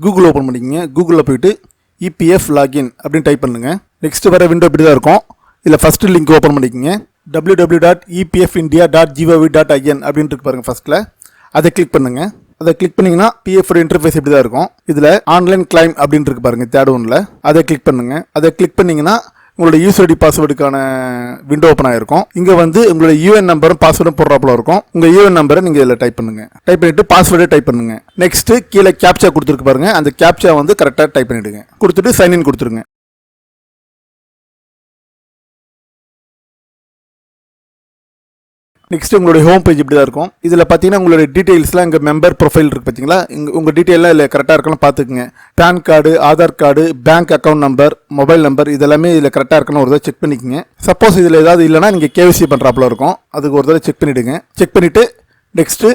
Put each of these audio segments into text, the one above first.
Google open பண்ணிக்கங்க. கூகுளில் போய்ட்டு இபிஎஃப் லாகின் அப்படின்னு டைப் பண்ணுங்கள். நெக்ஸ்ட் வர விண்டோ இப்படி தான் இருக்கும். இதில் ஃபஸ்ட்டு லிங்க் ஓப்பன் பண்ணிக்கங்க. www.epfindia.gov.in அப்படின்னு இருக்கு பாருங்கள். ஃபஸ்ட்டில் அதை கிளிக் பண்ணுங்கள். அதை கிளிக் பண்ணிங்கன்னா பிஎஃப் இன்டர்ஃபேஸ் இப்படி தான் இருக்கும். இதில் ஆன்லைன் கிளைம் அப்படின்னு இருக்கு பாருங்கள், தேர்ட் ஒன்றில் அதை கிளிக் பண்ணுங்கள். அதை கிளிக் பண்ணிங்கன்னா உங்களோட யூசர் ஐடி பாஸ்வேர்டுக்கான விண்டோ ஓப்பன் ஆகிருக்கும். இங்கே வந்து உங்களோட யூஎன் நம்பரும் பாஸ்வேர்டும் போடுறாப்புல இருக்கும். உங்கள் யூஎன் நம்பரை நீங்கள் இதில் டைப் பண்ணுங்கள். டைப் பண்ணிவிட்டு பாஸ்வேர்டை டைப் பண்ணுங்கள். நெக்ஸ்ட்டு கீழே கேப்சா கொடுத்துருக்கு பாருங்கள். அந்த கேப்சா வந்து கரெக்டாக டைப் பண்ணிவிடுங்க. கொடுத்துட்டு சைன்இன் கொடுத்துருங்க. நெக்ஸ்ட் உங்களுடைய ஹோம் பேஜ் இப்படி தான் இருக்கும். இதில் பார்த்தீங்கன்னா உங்களுடைய டீட்டெயில்ஸ்லாம் இங்கே மெம்பர் ப்ரொஃபைல் இருக்குது பார்த்தீங்களா. உங்கள் டீட்டெயிலாம் இதில் கரெக்டாக இருக்கலாம் பார்த்துக்குங்க. PAN card, Aadhaar card, bank account number, mobile number இதெல்லாமே இதில் கரெக்டாக இருக்கணும். ஒரு தடவை செக் பண்ணிக்கோங்க. சப்போஸ் இதில் ஏதாவது இல்லைனா நீங்கள் கேவிசி பண்ணுறாப்புல இருக்கும். அதுக்கு ஒரு தடவை செக் பண்ணிவிடுங்க. செக் பண்ணிவிட்டு நெக்ஸ்ட்டு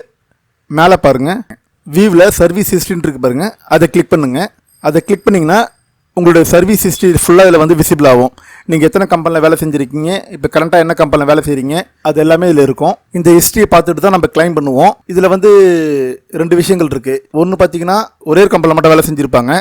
மேலே பாருங்கள், வியூவில் சர்வீஸ் ஹிஸ்ட்ரின்னு இருக்குது பாருங்கள். அதை கிளிக் பண்ணுங்கள். அதை கிளிக் பண்ணிங்கன்னா உங்களுடைய சர்வீஸ் ஹிஸ்ட்ரி ஃபுல்லாக இதில் வந்து விசிபிள் ஆகும். நீங்கள் எத்தனை கம்பெனியில் வேலை செஞ்சுருக்கீங்க, இப்போ கரண்ட்டாக என்ன கம்பெனியில் வேலை செய்கிறீங்க, அது எல்லாமே இதில் இருக்கும். இந்த ஹிஸ்ட்ரியை பார்த்துட்டு தான் நம்ம கிளைம் பண்ணுவோம். இதில் வந்து 2 விஷயங்கள் இருக்குது. ஒன்று பார்த்தீங்கன்னா ஒரே ஒரு கம்பெனியில் மட்டும் வேலை செஞ்சுருப்பாங்க.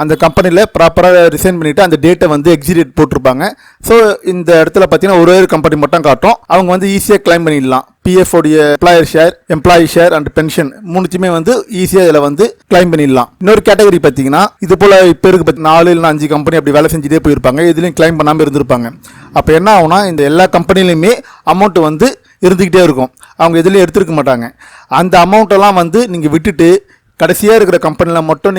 அந்த கம்பெனியில் ப்ராப்பராக ரிசைன் பண்ணிவிட்டு அந்த டேட்டை வந்து எக்ஸிடேட் போட்டிருப்பாங்க. ஸோ இந்த இடத்துல பார்த்தீங்கன்னா ஒரே ஒரு கம்பெனி மட்டும் காட்டும். அவங்க வந்து ஈஸியாக கிளைம் பண்ணிடலாம். பிஎஃப் உடைய employer share, employee share and pension மூணுத்தையுமே வந்து ஈஸியாக இதில் வந்து கிளைம் பண்ணிடலாம். இன்னொரு கேட்டகரி பார்த்தீங்கன்னா இது போல் இப்போ இருக்கு 4 இல்லைனா 5 கம்பெனி அப்படி வேலை செஞ்சுட்டே போயிருப்பாங்க. இதுலேயும் கிளைம் பண்ணாமல் இருந்திருப்பாங்க. அப்போ என்ன ஆகுனா இந்த எல்லா கம்பெனிலையுமே அமௌண்ட் வந்து இருந்துக்கிட்டே இருக்கும். அவங்க எதுலேயும் எடுத்துருக்க மாட்டாங்க. அந்த அமௌண்ட்டெல்லாம் வந்து நீங்கள் விட்டுட்டு கடைசியாக இருக்கிற கம்பெனியில் மட்டும்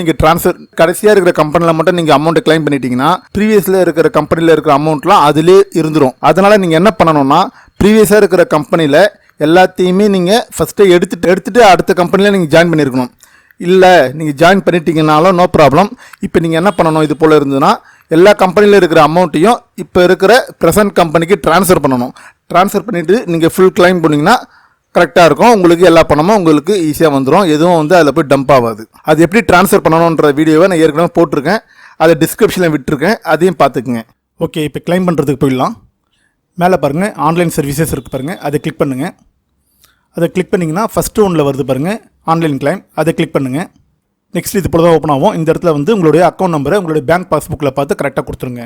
நீங்கள் அமௌண்ட்டை கிளைம் பண்ணிட்டீங்கன்னா ப்ரீவியஸில் இருக்கிற கம்பெனியில் இருக்கிற அமௌண்ட்லாம் அதிலே இருந்துடும். அதனால் நீங்கள் என்ன பண்ணணும்னா ப்ரீவியஸாக இருக்கிற கம்பெனியில் எல்லாத்தையுமே நீங்கள் ஃபஸ்ட்டு எடுத்துகிட்டு அடுத்த கம்பெனியில் நீங்கள் ஜாயின் பண்ணியிருக்கணும். இல்லை நீங்கள் ஜாயின் பண்ணிட்டீங்கனாலும் நோ ப்ராப்ளம். இப்போ நீங்கள் என்ன பண்ணணும், இது போல் இருந்ததுன்னா எல்லா கம்பெனியில் இருக்கிற அமௌண்ட்டையும் இப்போ இருக்கிற ப்ரெசன்ட் கம்பெனிக்கு ட்ரான்ஸ்ஃபர் பண்ணணும். ட்ரான்ஸ்ஃபர் பண்ணிவிட்டு நீங்கள் ஃபுல் கிளைம் பண்ணிங்கன்னா கரெக்டாக இருக்கும். உங்களுக்கு எல்லா பணமும் உங்களுக்கு ஈஸியாக வந்துடும். எதுவும் வந்து அதில் போய் டம்ப் ஆகாது. அது எப்படி ட்ரான்ஸ்ஃபர் பண்ணணுன்ற வீடியோவை நான் ஏற்கனவே போட்டிருக்கேன். அதை டிஸ்கிரிப்ஷனில் விட்டுருக்கேன், அதையும் பார்த்துக்குங்க. ஓகே, இப்போ கிளைம் பண்ணுறதுக்கு போயிடலாம். மேலே பாருங்கள் ஆன்லைன் சர்வீசஸ் இருக்குது பாருங்கள். அதை கிளிக் பண்ணுங்கள். அதை கிளிக் பண்ணிங்கன்னா ஃபஸ்ட்டு ஒன்றில் வருது பாருங்கள் ஆன்லைன் கிளைம். அதை கிளிக் பண்ணுங்கள். நெக்ஸ்ட் இது போல தான் ஓப்பன் ஆகும். இந்த இடத்துல வந்து உங்களுடைய அக்கௌண்ட் நம்பரை உங்களுடைய பேங்க் பாஸ்புக்கில் பார்த்து கரெக்டாக கொடுத்துருங்க.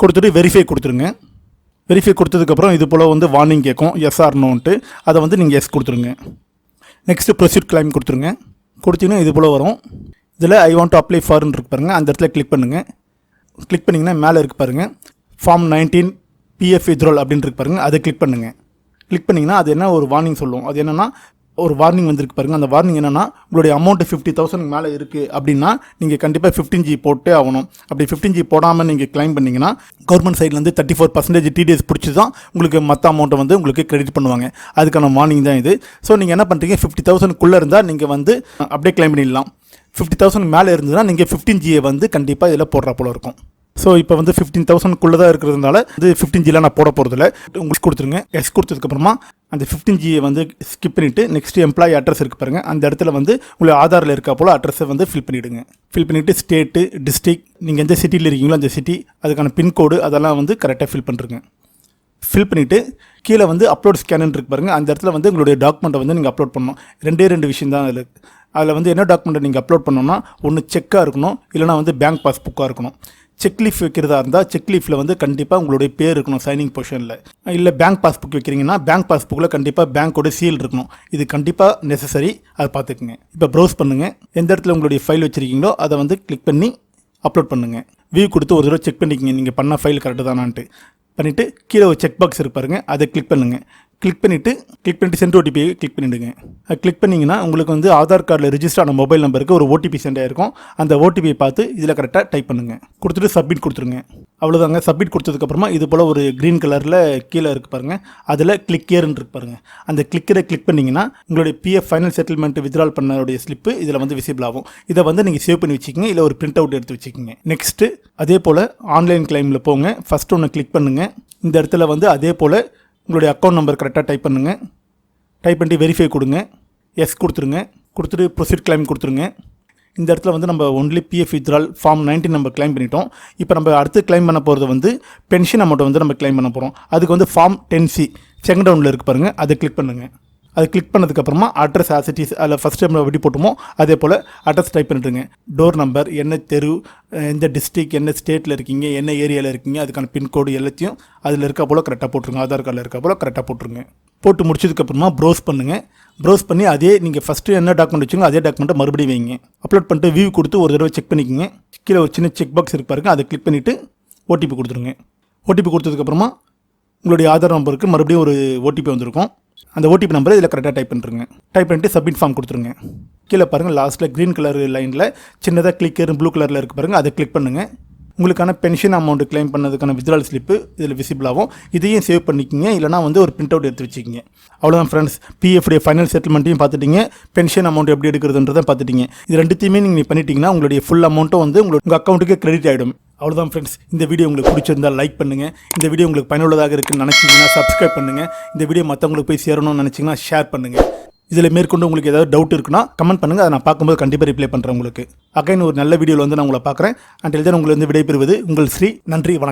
கொடுத்துட்டு வெரிஃபை கொடுத்துருங்க. வெரிஃபை கொடுத்ததுக்கப்புறம் இது போல் வந்து வார்னிங் கேட்கும், எஸ் ஆர் நோன்ட்டு. அதை வந்து நீங்கள் எஸ் கொடுத்துருங்க. நெக்ஸ்ட்டு ப்ரொசீட் கிளைம் கொடுத்துருங்க. கொடுத்தீங்கன்னா இது போல் வரும். இதில் ஐ வாண்ட் டு அப்ளை ஃபார்ன்னு இருக்கு பாருங்கள். அந்த இடத்துல கிளிக் பண்ணுங்கள். கிளிக் பண்ணிங்கன்னா மேலே இருக்கு பாருங்கள் ஃபார்ம் 19 பிஎஃப் வித்ட்ரால் அப்படின்னு இருக்கு பாருங்கள். அதை கிளிக் பண்ணுங்கள். கிளிக் பண்ணிங்கன்னா அது என்ன ஒரு வார்னிங் சொல்லும். அது என்னென்னா ஒரு வார்னிங் வந்திருக்கு பாருங்கள். அந்த வார்னிங் என்னென்னா உங்களுடைய அமௌண்ட்டு 50,000 மேலே இருக்குது அப்படின்னா நீங்கள் கண்டிப்பாக 15G போட்டே ஆகணும். அப்படி 15G போடாமல் நீங்கள் கிளைம் பண்ணிங்கன்னா கவர்மெண்ட் சைட்லேருந்து 34% டிடிஎஸ் பிடிச்சி தான் உங்களுக்கு மற்ற அமௌண்ட்டை வந்து உங்களுக்கு கிரெடிட் பண்ணுவாங்க. அதுக்கான வார்னிங் தான் இது. ஸோ நீங்கள் என்ன பண்ணுறீங்க, 50,000க்குள்ளே இருந்தால் நீங்கள் வந்து அப்படியே கிளைம் பண்ணிடலாம். 50,000 மேலே இருந்ததுன்னா நீங்கள் 15Gயை வந்து கண்டிப்பாக இதில் போடுற போல இருக்கும். ஸோ இப்போ வந்து 15,000க்குள்ளே தான் இருக்கிறதுனால இது 15Gலாம் நான் போட போகிறதில்ல. உங்களுக்கு கொடுத்துருங்க. எஸ் கொடுத்ததுக்கப்புறமா அந்த 15Gயை வந்து ஸ்கிப் பண்ணிவிட்டு நெக்ஸ்ட் எம்ப்ளாயி அட்ரஸ் இருக்குது பாருங்கள். அந்த இடத்துல வந்து உங்களுக்கு ஆதாரில் இருக்கா போல் அட்ரஸை வந்து ஃபில் பண்ணிவிடுங்க. ஃபில் பண்ணிவிட்டு ஸ்டேட்டு, டிஸ்ட்ரிக், நீங்கள் எந்த சிட்டியில் இருக்கீங்களோ அந்த சிட்டி, அதுக்கான பின்கோடு அதெல்லாம் வந்து கரெக்டாக ஃபில் பண்ணுறங்க. ஃபில் பண்ணிவிட்டு கீழே வந்து அப்லோட் ஸ்கேனுன்னு இருக்கு பாருங்கள். அந்த இடத்துல வந்து உங்களுடைய டாக்குமெண்ட்டை வந்து நீங்கள் அப்லோட் பண்ணணும். 2 விஷயம் தான் அதில் வந்து என்ன டாக்குமெண்ட்டை நீங்கள் அப்லோட் பண்ணணும்னா ஒன்று செக்காக இருக்கணும், இல்லைனா வந்து பேங்க் பாஸ்புக்காக இருக்கணும். செக் லீஃப் வைக்கிறதா இருந்தால் செக் லீஃபில் வந்து கண்டிப்பாக உங்களுடைய பேர் இருக்கணும் சைனிங் பொசிஷனில். இல்லை பேங்க் பாஸ்புக் வைக்கிறீங்கன்னா பேங்க் பாஸ்புக்கில் கண்டிப்பாக பேங்க்கோட சீல் இருக்கணும். இது கண்டிப்பாக நெசசரி, அதை பார்த்துக்குங்க. இப்போ ப்ரௌஸ் பண்ணுங்கள். எந்த இடத்துல உங்களுடைய ஃபைல் வச்சுருக்கீங்களோ அதை வந்து கிளிக் பண்ணி அப்லோட் பண்ணுங்கள். வியூ கொடுத்து ஒரு தடவை செக் பண்ணிக்கிங்க நீங்கள் பண்ண ஃபைல் கரெக்டு தானான்ட்டு. பண்ணிவிட்டு கீழே ஒரு செக் பாக்ஸ் இருக்கு பாருங்கள். அதை கிளிக் பண்ணுங்கள். கிளிக் பண்ணிவிட்டு சென்ட் ஓடிபி கிளிக் பண்ணிவிடுங்க. அது கிளிக் பண்ணிங்கன்னா உங்களுக்கு வந்து ஆதார் கார்டில் ரிஜிஸ்டர் ஆன மொபைல் நம்பருக்கு ஒரு ஓடிபி சென்ட் ஆகிருக்கும். அந்த ஓடிபியை பார்த்து இதில் கரெக்டாக டைப் பண்ணுங்கள். கொடுத்துட்டு சப்மிட் கொடுத்துருங்க. அவ்வளோதாங்க. சப்மிட் கொடுத்ததுக்கப்புறமா இது போல் ஒரு க்ரீன் கலரில் கீழே இருக்குது பாருங்கள். அதில் கிளிக்கேர்ன்னு இருக்கு பாருங்கள். அந்த கிளிக்கரை கிளிக் பண்ணிங்கன்னா உங்களுடைய பிஎஃப் ஃபைனல் செட்டில்மெண்ட் வித்ட்ரால் பண்ணோடைய ஸ்லிப்பு இதில் வந்து விசிபிள் ஆகும். இதை வந்து நீங்கள் சேவ் பண்ணி வச்சுக்கிங்க, இல்லை ஒரு பிரிண்ட் அவுட் எடுத்து வச்சுக்கிங்க. நெக்ஸ்ட்டு அதே போல் ஆன்லைன் கிளைமில் போங்க. ஃபஸ்ட்டு ஒன்று கிளிக் பண்ணுங்கள். இந்த இடத்துல வந்து அதே போல் உங்களுடைய அக்கௌண்ட் நம்பர் கரெக்டாக டைப் பண்ணுங்கள். டைப் பண்ணிட்டு வெரிஃபை கொடுங்க. எஸ் கொடுத்துருங்க. கொடுத்துட்டு ப்ரொசீட் கிளைம் கொடுத்துருங்க. இந்த இடத்துல வந்து நம்ம ஒன்லி பிஎஃப் வித்ட்ரால் ஃபார்ம் 19 நம்ம கிளைம் பண்ணிட்டோம். இப்போ நம்ம அடுத்து கிளைம் பண்ண போகிறது வந்து பென்ஷன் அமௌண்ட்டை வந்து நம்ம கிளைம் பண்ண போகிறோம். அதுக்கு வந்து ஃபார்ம் 10C செகண்ட் ரவுண்டில் இருக்குது பாருங்கள், அதை கிளிக் பண்ணுங்கள். அது கிளிக் பண்ணதுக்கப்புறமா அட்ரஸ் ஆசிட்டிஸ் அதில் ஃபஸ்ட் டைம் எப்படி போட்டோமோ அதே போல் அட்ரஸ் டைப் பண்ணிட்டுருங்க. டோர் நம்பர், என்ன தெரு, எந்த டிஸ்ட்ரிக், என்ன ஸ்டேட்டில் இருக்கீங்க, என்ன ஏரியாவில் இருக்கீங்க, அதுக்கான பின்கோடு எல்லாத்தையும் அதில் இருக்க போல் கரெக்டாக போட்டுருங்க. ஆதார் கார்டில் இருக்க போல் கரெக்டாக போட்டுருங்க. போட்டு முடிச்சதுக்கப்புறமா ப்ரௌஸ் பண்ணுங்கள். ப்ரௌஸ் பண்ணி அதே நீங்கள் ஃபஸ்ட்டு என்ன டாக்குமெண்ட் வச்சுங்க அதே டாக்குமெண்ட்டை மறுபடியும் வைங்க. அப்லோட் பண்ணிட்டு வியூ கொடுத்து ஒரு தடவை செக் பண்ணிக்கோங்க. கீழே ஒரு சின்ன செக் பாக்ஸ் இருக்கு பாருங்க, அதை கிளிக் பண்ணிவிட்டு ஓடிபி கொடுத்துருங்க. ஓடிபி கொடுத்ததுக்கப்புறமா உங்களுடைய ஆதார் நம்பருக்கு மறுபடியும் ஒரு ஓடிபி வந்திருக்கும். அந்த ஓடிபி நம்பரை இதில் கரெக்டாக டைப் பண்ணிருங்க. டைப் பண்ணிட்டு சப்மிட் ஃபார்ம் கொடுத்துருங்க. கீழே பாருங்கள் லாஸ்ட்டில் க்ரீன் கலர் லைனில் சின்னதாக கிளிக்கர் ப்ளூ கலரில் இருக்குது பாருங்கள், அதை கிளிக் பண்ணுங்கள். உங்களுக்கான பென்ஷன் அமௌண்ட் கிளைம் பண்ணதுக்கான வித்ட்ரால் ஸ்லிப்பு இதில் விசிபிள் ஆகும். இதையும் சேவ் பண்ணிக்கிங்க, இல்லைனா வந்து ஒரு பிரிண்ட் அவுட் எடுத்து வச்சுக்கிங்க. அவ்வளோதான் ஃப்ரெண்ட்ஸ், பிஎஃப்டைய ஃபைனல் செட்டில்மெண்ட்டையும் பார்த்துட்டீங்க, பென்ஷன் அமௌண்ட் எப்படி எடுக்கிறதுன்றதை பார்த்துட்டீங்க. இது ரெண்டுத்தையுமே நீங்கள் பண்ணிட்டீங்கன்னா உங்களுடைய ஃபுல் அமௌண்ட்டும் வந்து உங்கள் அக்கௌண்ட்டுக்கு கிரெடிட் ஆகிடும். அவ்வளோதான் ஃப்ரெண்ட்ஸ், இந்த வீடியோ உங்களுக்கு பிடிச்சிருந்தால் லைக் பண்ணுங்கள். இந்த வீடியோ உங்களுக்கு பயனுள்ளதாக இருக்குன்னு நினச்சிங்கன்னா சப்ஸ்கிரைப் பண்ணுங்கள். இந்த வீடியோ மற்றவங்களுக்கு போய் சேரணும்னு நினச்சிங்கன்னா ஷேர் பண்ணுங்கள். இதில் மேற்கொண்டு உங்களுக்கு ஏதாவது டவுட் இருக்குன்னா கமெண்ட் பண்ணுங்கள், அதை நான் பார்க்கும்போது கண்டிப்பாக ரிப்ளை பண்ணுறேன் உங்களுக்கு. அகைன் ஒரு நல்ல வீடியோவில் வந்து நான் உங்களை பார்க்குறேன். அண்டில் தென் உங்களை வந்து விடைபெறுவது உங்கள் ஸ்ரீ. நன்றி, வணக்கம்.